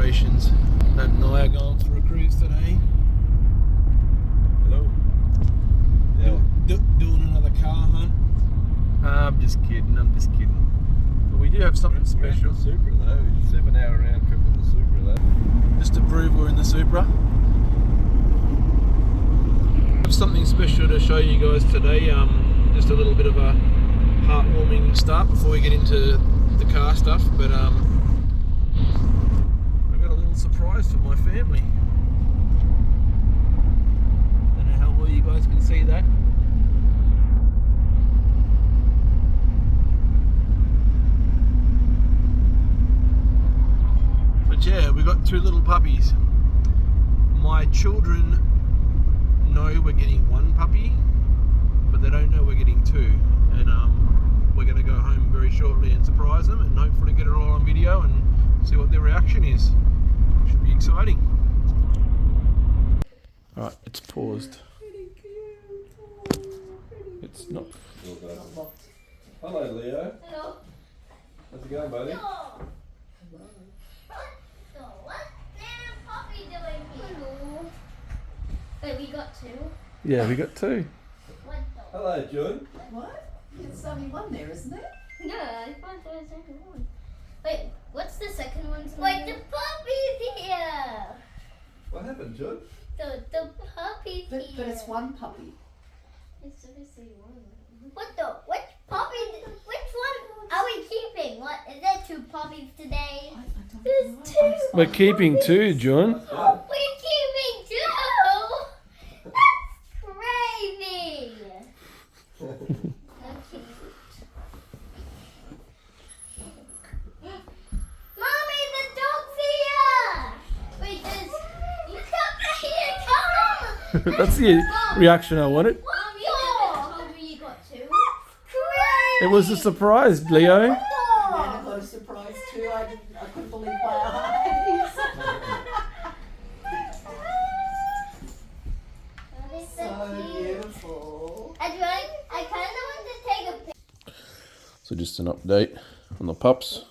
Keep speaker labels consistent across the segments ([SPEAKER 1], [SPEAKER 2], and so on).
[SPEAKER 1] Tribulations. Dad and I are going for a cruise today.
[SPEAKER 2] Hello. Yeah.
[SPEAKER 1] Doing another car hunt. I'm just kidding. But we do have something special.
[SPEAKER 2] The Supra though. 7-hour round trip in the Supra though.
[SPEAKER 1] Just to prove we're in the Supra. I have something special to show you guys today. Just a little bit of a heartwarming start before we get into the car stuff. But I got a little surprise for my family. Don't know how well you guys can see that. But yeah, we got 2 little puppies. My children know we're getting 1 puppy, but they don't know we're getting 2. And we're going to go home very shortly and surprise them, and hopefully get it all on video and see what their reaction is. Should be exciting. Alright, it's paused. It's not.
[SPEAKER 2] Hello, Leo.
[SPEAKER 3] Hello.
[SPEAKER 2] How's it going, buddy?
[SPEAKER 3] Hello. So what's little puppy doing here? Hello. Wait, we got 2?
[SPEAKER 1] Yeah, we got 2.
[SPEAKER 3] What the?
[SPEAKER 2] Hello, June.
[SPEAKER 4] What? It's only one there, isn't it?
[SPEAKER 3] No, I found the second one. Wait, what's the second one's name? Wait, the puppy's here!
[SPEAKER 2] What happened, June?
[SPEAKER 3] The puppy's
[SPEAKER 4] But
[SPEAKER 3] here.
[SPEAKER 4] it's one puppy.
[SPEAKER 3] It's obviously one. What the? Which puppy? Which one are we keeping? What? Is there 2 puppies today?
[SPEAKER 4] I don't
[SPEAKER 3] There's
[SPEAKER 4] know.
[SPEAKER 3] 2.
[SPEAKER 1] We're keeping 2, John.
[SPEAKER 3] We're keeping 2? That's crazy! Okay. Mommy, the dog's here! Wait, you come here, come!
[SPEAKER 1] That's the reaction I wanted.
[SPEAKER 3] What? You got 2? Crazy!
[SPEAKER 1] It was a surprise, Leo.
[SPEAKER 4] And I got a surprise too. I couldn't believe my eyes.
[SPEAKER 3] That is
[SPEAKER 4] So
[SPEAKER 3] cute.
[SPEAKER 4] beautiful.
[SPEAKER 3] I kind of want to take a picture.
[SPEAKER 1] So just an update on the pups.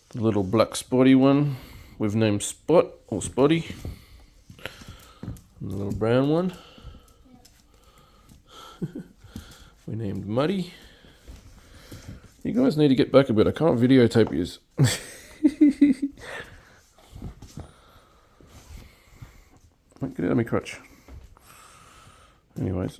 [SPEAKER 1] The little black spotty one we've named Spot or Spotty. And the little brown one we named Muddy. You guys need to get back a bit. I can't videotape yous. Get out of my crutch. Anyways.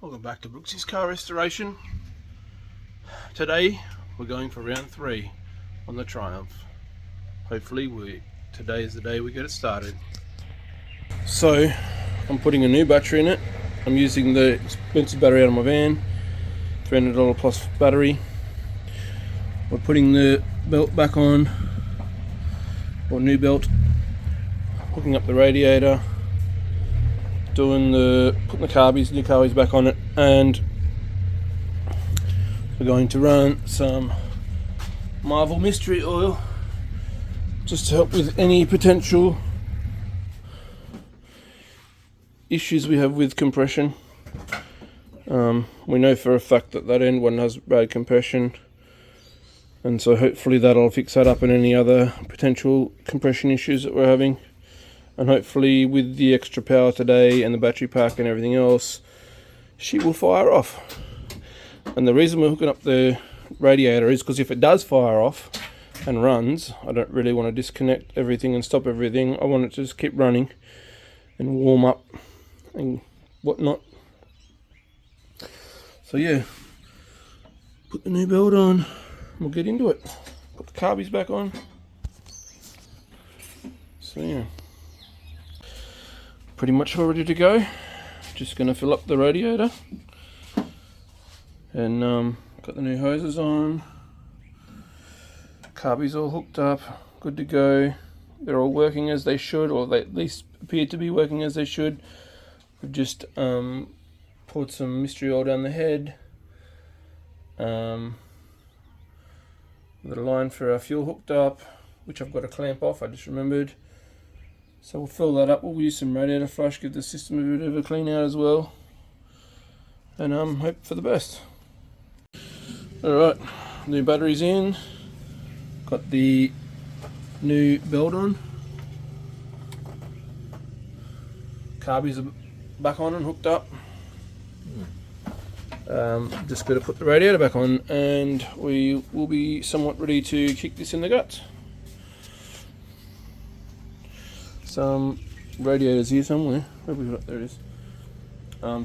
[SPEAKER 1] Welcome back to Brooksy's Car Restoration. Today we're going for round 3 on the Triumph. Hopefully today is the day we get it started. So I'm putting a new battery in it. I'm using the expensive battery out of my van, $300 plus battery. We're putting the belt back on, or new belt, hooking up the radiator, putting the new carbies back on it, and we're going to run some Marvel Mystery Oil just to help with any potential issues we have with compression. We know for a fact that end one has bad compression, and so hopefully that'll fix that up and any other potential compression issues that we're having. And hopefully with the extra power today and the battery pack and everything else, she will fire off. And the reason we're hooking up the radiator is because if it does fire off and runs, I don't really want to disconnect everything and stop everything. I want it to just keep running and warm up and whatnot. So yeah, put the new belt on, we'll get into it. Put the carbies back on. So yeah, pretty much all ready to go. Just gonna fill up the radiator, and got the new hoses on. Carbies all hooked up, good to go. They're all working as they should, or they at least appear to be working as they should. We've just poured some mystery oil down the head. We've got a line for our fuel hooked up, which I've got to clamp off, I just remembered. So we'll fill that up. We'll use some radiator flush, give the system a bit of a clean out as well, and hope for the best. Alright, new batteries in, got the new belt on, carbies are back on and hooked up. Just got to put the radiator back on and we will be somewhat ready to kick this in the guts. Some radiators here somewhere. Where have we got? There it is.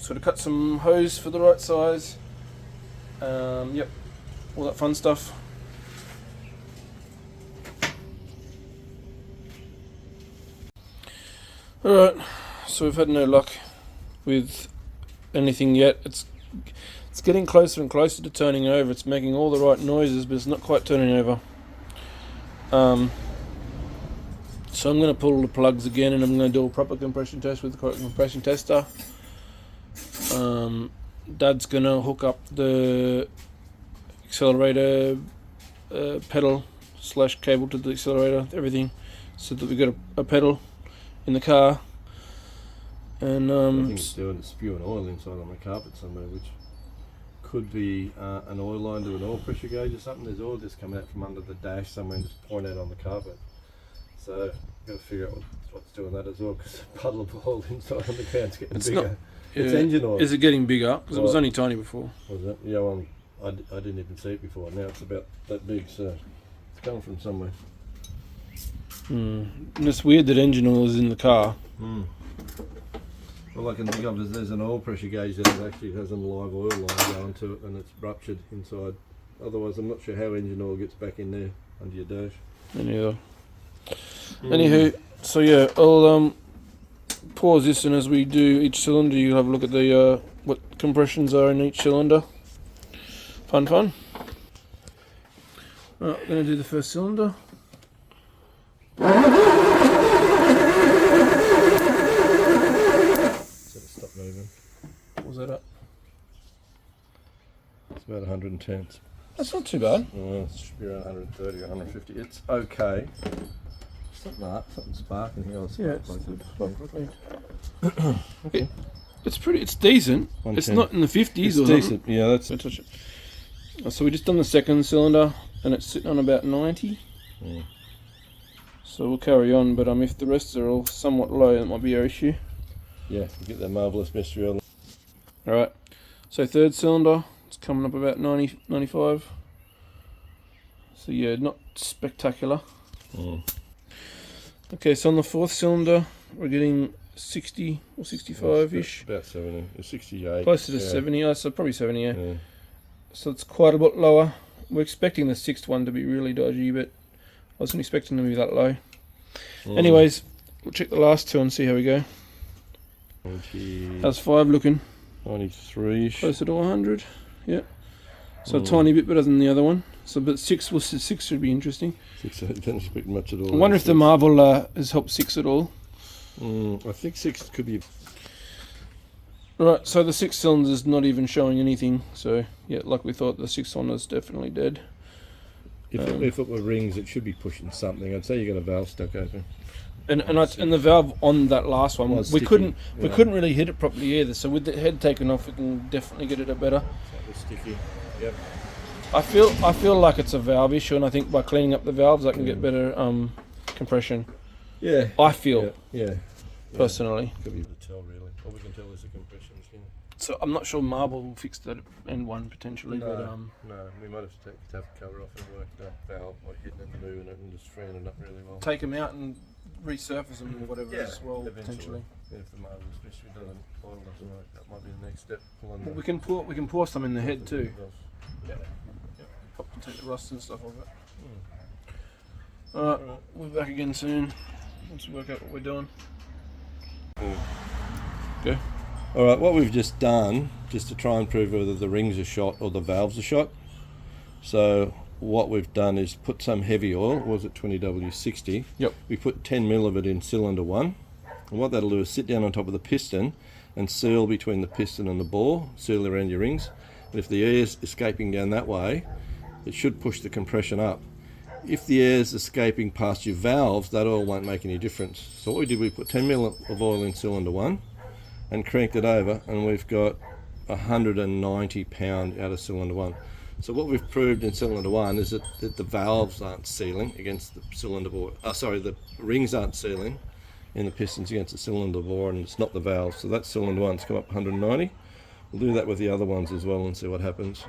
[SPEAKER 1] So to cut some hose for the right size. Yep, all that fun stuff. Alright, so we've had no luck with anything yet. It's getting closer and closer to turning over. It's making all the right noises, but it's not quite turning over. So I'm going to pull the plugs again, and I'm going to do a proper compression test with the correct compression tester. Dad's going to hook up the accelerator pedal / cable to the accelerator, everything, so that we've got a pedal in the car. And
[SPEAKER 2] I think it's doing spewing oil inside on the carpet somewhere, which could be an oil line to an oil pressure gauge or something. There's oil just coming out from under the dash somewhere and just pouring out on the carpet. So got to figure out what's doing that as well, because the puddle of oil inside on the ground's getting bigger. It's engine oil.
[SPEAKER 1] Is it getting bigger? Because it was only tiny before.
[SPEAKER 2] Was it? Yeah, well, I didn't even see it before. Now it's about that big, so it's coming from somewhere.
[SPEAKER 1] And it's weird that engine oil is in the car.
[SPEAKER 2] All I can think of is there's an oil pressure gauge that actually has a live oil line going to it, and it's ruptured inside. Otherwise, I'm not sure how engine oil gets back in there under your dash.
[SPEAKER 1] Me neither. Anywho, so yeah, I'll pause this, and as we do each cylinder, you'll have a look at the what compressions are in each cylinder. Fun. Right, we're going to do the first cylinder.
[SPEAKER 2] Stop moving.
[SPEAKER 1] What was that up?
[SPEAKER 2] It's about 110.
[SPEAKER 1] That's not too bad.
[SPEAKER 2] It should be around 130 or 150. It's okay. Something sparking here.
[SPEAKER 1] Yeah, okay. It's decent. It's not in the 50s.
[SPEAKER 2] It's
[SPEAKER 1] or
[SPEAKER 2] decent. Yeah, that's
[SPEAKER 1] it. So we just done the second cylinder, and it's sitting on about 90.
[SPEAKER 2] Yeah.
[SPEAKER 1] So we'll carry on, but if the rest are all somewhat low, that might be our issue.
[SPEAKER 2] Yeah, we get that marvellous mystery on.
[SPEAKER 1] Alright, so third cylinder, it's coming up about 90, 95. So yeah, not spectacular. Okay, so on the fourth cylinder, we're getting 60 or 65-ish.
[SPEAKER 2] About 70, 68.
[SPEAKER 1] Closer to 70, so probably 70, yeah. So it's quite a bit lower. We're expecting the sixth one to be really dodgy, but I wasn't expecting them to be that low. Anyways, we'll check the last two and see how we go.
[SPEAKER 2] 90,
[SPEAKER 1] How's 5 looking?
[SPEAKER 2] 93-ish.
[SPEAKER 1] Closer to 100, yeah. So a tiny bit better than the other one. So, but 6 should be interesting.
[SPEAKER 2] 6, I don't expect much at all.
[SPEAKER 1] I wonder if the marble has helped 6 at all.
[SPEAKER 2] I think 6 could be.
[SPEAKER 1] Right, so the 6th cylinder's not even showing anything. So yeah, like we thought, the 6th one is definitely dead.
[SPEAKER 2] If it were rings, it should be pushing something. I'd say you got a valve stuck open.
[SPEAKER 1] And the valve on that last one, we couldn't really hit it properly either. So with the head taken off, we can definitely get it a better.
[SPEAKER 2] That was sticky. Yep.
[SPEAKER 1] I feel like it's a valve issue, and I think by cleaning up the valves, I can get better compression.
[SPEAKER 2] Yeah.
[SPEAKER 1] I feel.
[SPEAKER 2] Yeah.
[SPEAKER 1] Personally.
[SPEAKER 2] Could be able to tell really. All we can tell is the compression.
[SPEAKER 1] So I'm not sure marble will fix that end one potentially,
[SPEAKER 2] No,
[SPEAKER 1] but
[SPEAKER 2] no, we might have to take the cover off and work that valve by hitting it and moving it and just freeing it up really well.
[SPEAKER 1] take them out and resurface them or whatever as well
[SPEAKER 2] eventually.
[SPEAKER 1] potentially.
[SPEAKER 2] If the marble especially doesn't coil doesn't work, that might be the next step.
[SPEAKER 1] Well, we can pour some in the head too. Yeah. Help to take the rust and stuff off it. Alright, we'll be back again soon once we work out what we're doing. Okay.
[SPEAKER 2] Alright, what we've just done, just to try and prove whether the rings are shot or the valves are shot. So what we've done is put some heavy oil, was it 20W60?
[SPEAKER 1] Yep.
[SPEAKER 2] We put 10 mil of it in cylinder 1. And what that'll do is sit down on top of the piston and seal between the piston and the bore, seal around your rings. And if the air's escaping down that way, it should push the compression up. if the air's escaping past your valves, that oil won't make any difference. So what we did, we put 10 mil of oil in cylinder 1 and cranked it over, and we've got 190 pound out of cylinder 1. So what we've proved in cylinder 1 is that the valves aren't sealing against the cylinder bore. The rings aren't sealing in the pistons against the cylinder bore, and it's not the valves. So that cylinder 1's come up 190. We'll do that with the other ones as well and see what happens.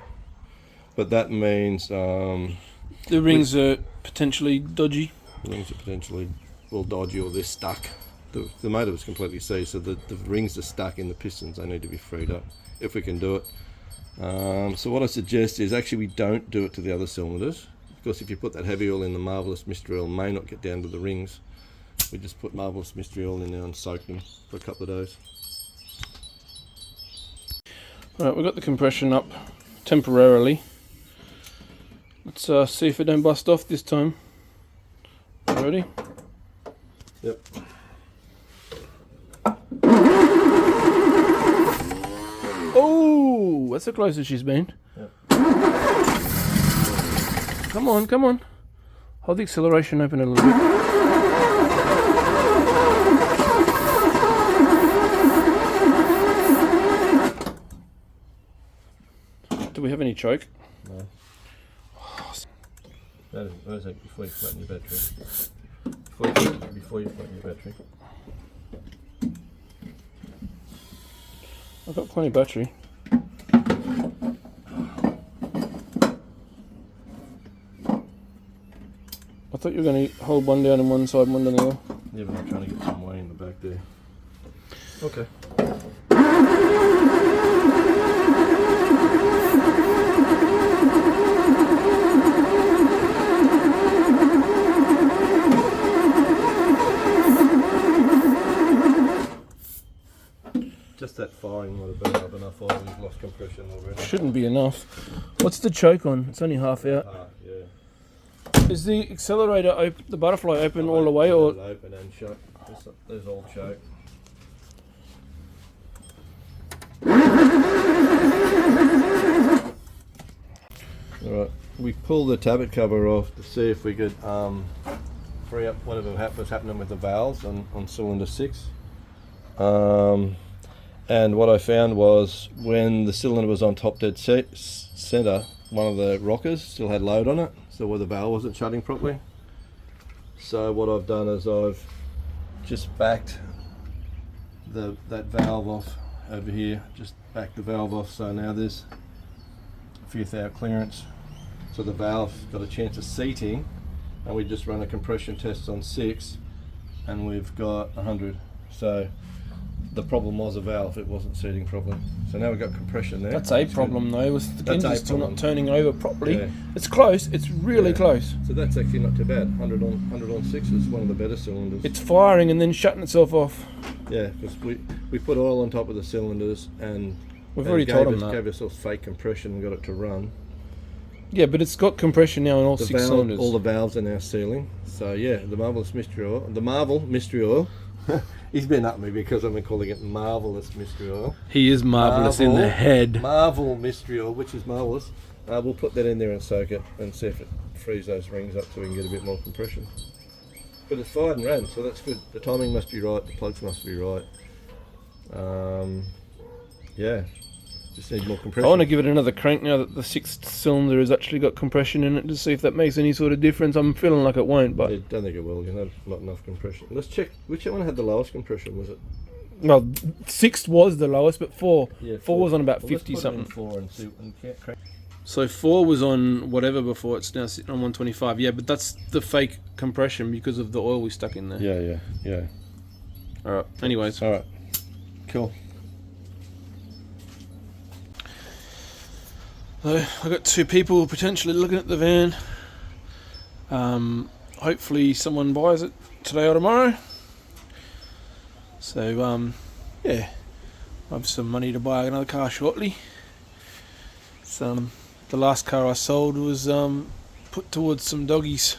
[SPEAKER 2] But that means
[SPEAKER 1] the rings are potentially dodgy.
[SPEAKER 2] The rings are potentially dodgy, or they're stuck. The motor was completely seized, so the rings are stuck in the pistons. They need to be freed up if we can do it. So what I suggest is actually we don't do it to the other cylinders, because if you put that heavy oil in, the Marvellous Mystery Oil may not get down to the rings. We just put Marvellous Mystery Oil in there and soak them for a couple of days.
[SPEAKER 1] Right, we've got the compression up temporarily. Let's see if it don't bust off this time. Ready?
[SPEAKER 2] Yep.
[SPEAKER 1] Oh, that's the closest she's been.
[SPEAKER 2] Yep.
[SPEAKER 1] Come on, come on. Hold the acceleration open a little bit. Do we have any choke?
[SPEAKER 2] No. That is before you flatten your battery. Before you flatten your battery.
[SPEAKER 1] I've got plenty of battery. I thought you were going to hold one down on one side and one down the other.
[SPEAKER 2] Yeah, but I'm trying to get some way in the back there. Okay. Just that firing would have been up enough oil. We've lost compression already.
[SPEAKER 1] Shouldn't be enough. What's the choke on? It's only half out.
[SPEAKER 2] Yeah.
[SPEAKER 1] Is the accelerator open, the butterfly open all the way, or
[SPEAKER 2] It's open and shut. There's all choke. Alright, we pulled the tabbet cover off to see if we could free up whatever was happening with the valves on cylinder 6. And what I found was when the cylinder was on top dead center, one of the rockers still had load on it, so where the valve wasn't shutting properly. So what I've done is I've just backed that valve off over here, just backed the valve off, so now there's a few thou clearance, so the valve's got a chance of seating, and we just run a compression test on 6 and we've got 100. So the problem was a valve, it wasn't seating properly. So now we've got compression there.
[SPEAKER 1] that's a problem though. Was the
[SPEAKER 2] That's
[SPEAKER 1] engine's
[SPEAKER 2] a
[SPEAKER 1] still
[SPEAKER 2] problem.
[SPEAKER 1] not turning over properly?
[SPEAKER 2] Yeah.
[SPEAKER 1] It's close. It's really close.
[SPEAKER 2] So that's actually not too bad. 100 on 6 is one of the better cylinders.
[SPEAKER 1] It's firing and then shutting itself off.
[SPEAKER 2] Yeah, because we put oil on top of the cylinders and
[SPEAKER 1] We've already told them
[SPEAKER 2] that.
[SPEAKER 1] that.
[SPEAKER 2] Gave ourselves fake compression and got it to run.
[SPEAKER 1] Yeah, but it's got compression now in all 6 cylinders.
[SPEAKER 2] All the valves are now sealing. So yeah, the Marvellous Mystery Oil, the Marvel Mystery Oil. He's been up me because I've been calling it Marvellous Mystery Oil.
[SPEAKER 1] He is marvellous in the head.
[SPEAKER 2] Marvel Mystery Oil, which is marvellous. We'll put that in there and soak it and see if it frees those rings up so we can get a bit more compression. But it's fired and ran, so that's good. The timing must be right, the plugs must be right. Yeah, just need more compression.
[SPEAKER 1] I want to give it another crank now that the 6th cylinder has actually got compression in it to see if that makes any sort of difference. I'm feeling like it won't, but
[SPEAKER 2] I don't think it will. You know, not enough compression. Let's check which one had the lowest compression. Was it?
[SPEAKER 1] well, 6th was the lowest, but 4
[SPEAKER 2] Yeah,
[SPEAKER 1] 4 was on about
[SPEAKER 2] Well,
[SPEAKER 1] 50
[SPEAKER 2] let's put it in
[SPEAKER 1] something.
[SPEAKER 2] 4 and see. Crank.
[SPEAKER 1] So 4 was on whatever before. It's now sitting on 125. Yeah, but that's the fake compression because of the oil we stuck in there.
[SPEAKER 2] Yeah.
[SPEAKER 1] All right. Anyways,
[SPEAKER 2] All right. Cool.
[SPEAKER 1] so I got 2 people potentially looking at the van. Hopefully someone buys it today or tomorrow. So yeah, I have some money to buy another car shortly. So the last car I sold was put towards some doggies.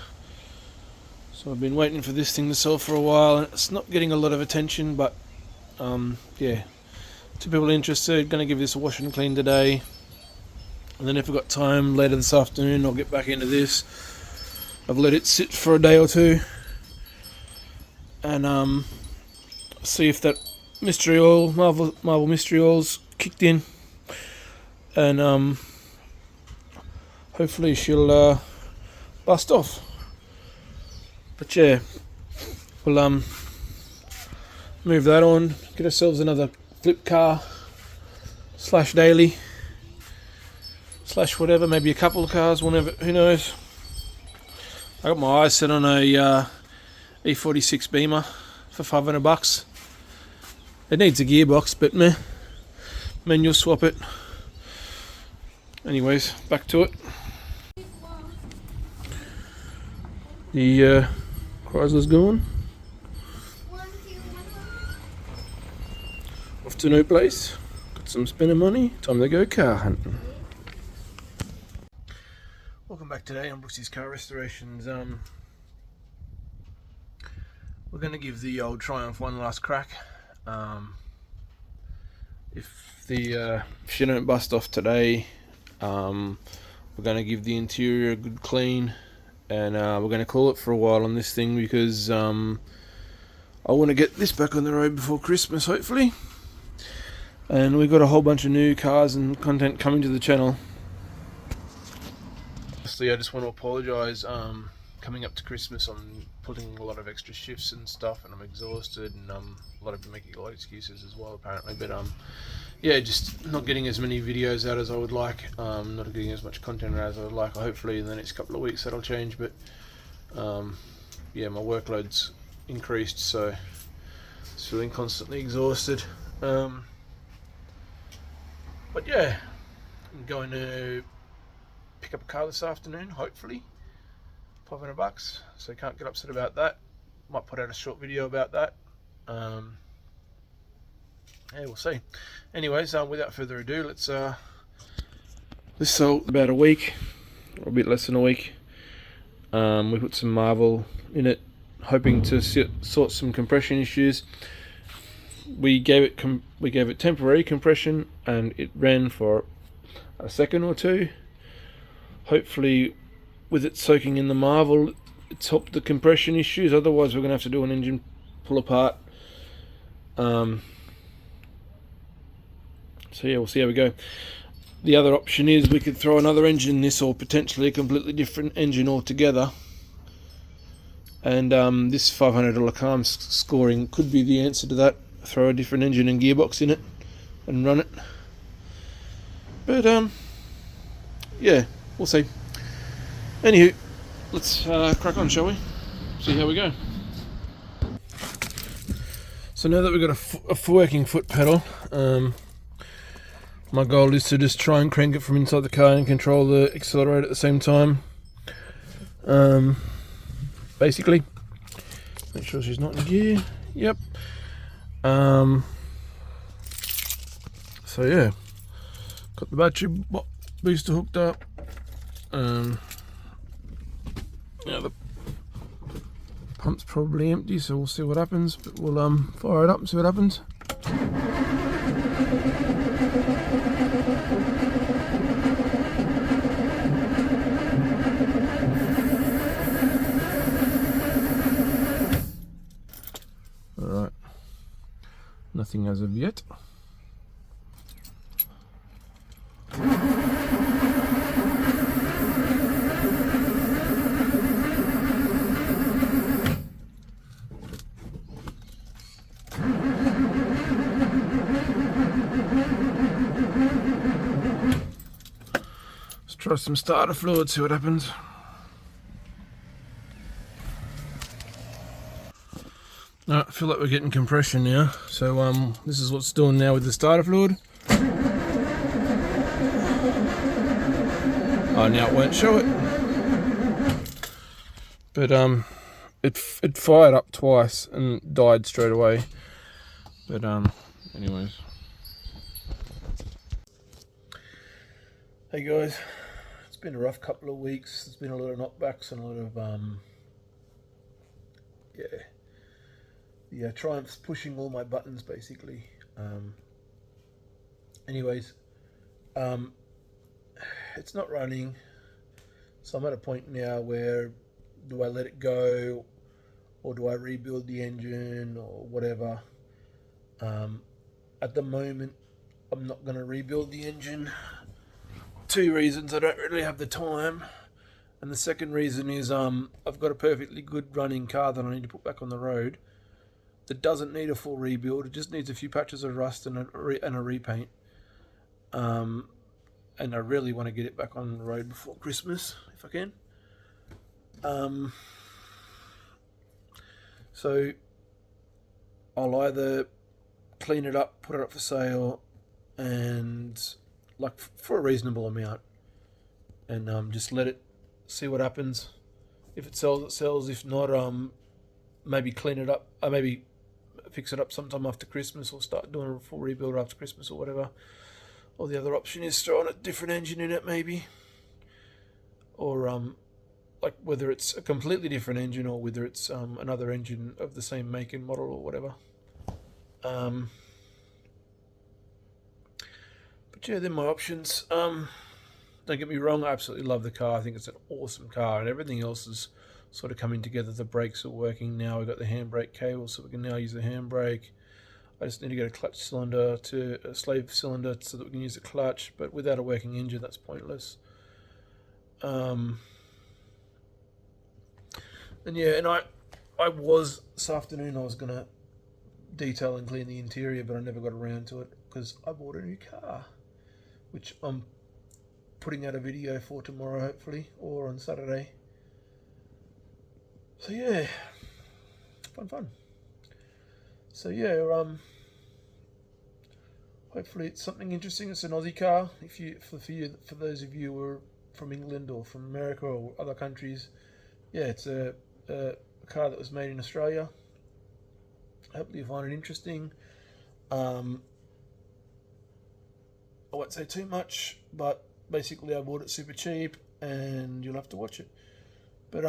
[SPEAKER 1] So I've been waiting for this thing to sell for a while, and it's not getting a lot of attention, but yeah, 2 people interested. Going to give this a wash and clean today, and then if we've got time later this afternoon I'll get back into this. I've let it sit for a day or two and see if that mystery oil, Marvel mystery oil's kicked in, and hopefully she'll bust off. But yeah, we'll move that on, get ourselves another flip car / daily / whatever, maybe a couple of cars, whenever, who knows. I got my eyes set on a E46 Beamer for $500. It needs a gearbox, but meh, manual swap it. Anyways, back to it. The Chrysler's going. Off to no place. Got some spending money. Time to go car hunting. Welcome back today on Brooksy's Car Restorations. We're going to give the old Triumph one last crack. If she don't bust off today, we're going to give the interior a good clean, and we're going to call it for a while on this thing, because I want to get this back on the road before Christmas, hopefully. And we've got a whole bunch of new cars and content coming to the channel. Firstly, I just want to apologise. Coming up to Christmas, I'm putting a lot of extra shifts and stuff, and I'm exhausted, and making a lot of excuses as well, apparently. But yeah, just not getting as many videos out as I would like. Not getting as much content out as I would like. Hopefully, in the next couple of weeks that'll change. But yeah, my workload's increased, so just feeling constantly exhausted. But yeah, I'm going to pick up a car this afternoon, hopefully. $500, so can't get upset about that. Might put out a short video about that. Yeah, we'll see. Anyways, without further ado, let's this sold about a week, or a bit less than a week. We put some Marvel in it, hoping to sort some compression issues. We gave it temporary compression, and it ran for a second or two. Hopefully, with it soaking in the Marvel, it's helped the compression issues. Otherwise, we're going to have to do an engine pull apart. So yeah, we'll see how we go. The other option is we could throw another engine in this, or potentially a completely different engine altogether. And this $500 car scoring could be the answer to that. Throw a different engine and gearbox in it and run it. But yeah, we'll see. Anywho, let's crack on, shall we? See how we go. So now that we've got a working foot pedal, my goal is to just try and crank it from inside the car and control the accelerator at the same time. Basically, make sure she's not in gear. Yep. So yeah, got the battery booster hooked up. Yeah, the pump's probably empty, so we'll see what happens. But we'll fire it up and see what happens. All right, nothing as of yet. Try some starter fluid, see what happens. I feel like we're getting compression now, so this is what's doing now with the starter fluid. Oh, now it won't show it, but it fired up twice and died straight away. But anyways, hey guys. It's been a rough couple of weeks. There's been a lot of knockbacks and a lot of yeah, Triumph's pushing all my buttons basically. Anyways, it's not running, so I'm at a point now where do I let it go, or do I rebuild the engine, or whatever. At the moment, I'm not going to rebuild the engine. 2 reasons: I don't really have the time, and the second reason is I've got a perfectly good running car that I need to put back on the road that doesn't need a full rebuild. It just needs a few patches of rust and a repaint. And I really want to get it back on the road before Christmas, if I can. So I'll either clean it up, put it up for sale, and like for a reasonable amount, and just let it see what happens. If it sells, it sells. If not, maybe clean it up. Maybe fix it up sometime after Christmas, or start doing a full rebuild after Christmas, or whatever. Or the other option is throwing a different engine in it, maybe. Or like whether it's a completely different engine, or whether it's another engine of the same make and model, or whatever. But yeah, they're my options. Don't get me wrong, I absolutely love the car. I think it's an awesome car, and everything else is sort of coming together. The brakes are working now. We've got the handbrake cable, so we can now use the handbrake. I just need to get a clutch cylinder to a slave cylinder so that we can use the clutch, but without a working engine, that's pointless. And yeah, and I was, this afternoon, I was going to detail and clean the interior, but I never got around to it because I bought a new car, which I'm putting out a video for tomorrow, hopefully, or on Saturday. So yeah, fun. So yeah, hopefully it's something interesting. It's an Aussie car. For those of you who are from England or from America or other countries, yeah, it's a car that was made in Australia. Hopefully you find it interesting. I won't say too much, but basically I bought it super cheap, and you'll have to watch it. But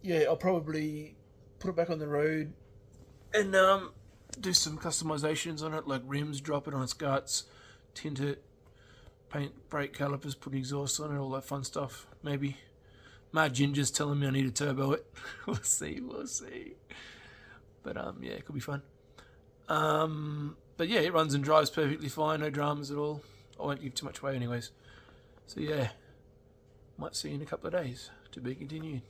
[SPEAKER 1] yeah, I'll probably put it back on the road and do some customizations on it, like rims, drop it on its guts, tint it, paint brake calipers, put exhaust on it, all that fun stuff. Maybe. My ginger's telling me I need to turbo it. We'll see. But yeah, it could be fun. But yeah, it runs and drives perfectly fine, no dramas at all. I won't give too much away anyways. So yeah, might see you in a couple of days. To be continued.